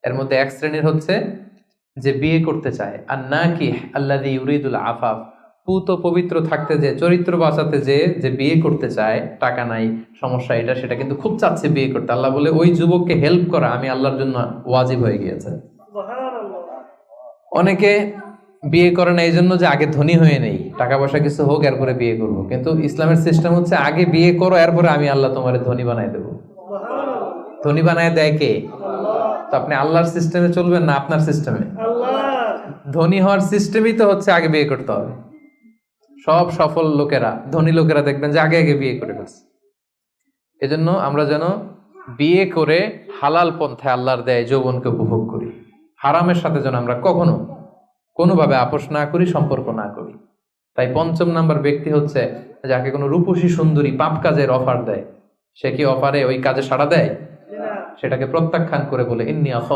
এর মধ্যে এক শ্রেণীর হচ্ছে যে বিয়ে করতে চায়, আর নাকিহ আল্লাযী ইউরিদুল আফাফ, পুত পবিত্র থাকতে যে, চরিত্র বাঁচাতে যে বিয়ে করতে চায়, টাকা নাই, সমস্যা এটা সেটা, কিন্তু খুব চাচ্ছে বিয়ে করতে। আল্লাহ বলে ওই যুবককে হেল্প করা আমি আল্লাহর জন্য ওয়াজিব হয়ে গিয়েছে। অনেকে বিয়ে করে না এই জন্য যে আগে ধনী হয়ে নেই, টাকা পয়সা কিছু হোক এরপরে বিয়ে করবো, কিন্তু ইসলামের সিস্টেম হচ্ছে আগে বিয়ে করো, এরপরে আমি আল্লাহ তোমার ধনী বানাই দেবো। ধনী বানায় দেয় কে? তো আপনি আল্লাহর সিস্টেমে চলবেন না আপনার সিস্টেমে? ধনী হওয়ার সিস্টেমই তো হচ্ছে আগে বিয়ে করতে হবে। সব সফল লোকেরা, ধনী লোকেরা দেখবেন যে আগে আগে বিয়ে করে ফেলছে। এজন্য আমরা যেন বিয়ে করে হালাল পন্থায় আল্লাহর দেয় যৌবনকে উপভোগ করি। হারামের সাথে যেন আমরা কখনো কোনোভাবে আপোষ না করি, সম্পর্ক না করি। তাই ৫ম নাম্বার ব্যক্তি হচ্ছে যাকে কোনো রূপসী সুন্দরী পাপ কাজের অফার দেয়, সে কি অফারে ওই কাজে সাড়া দেয়? সেটাকে প্রত্যাখ্যান করে বলে ইন্নী আখাফু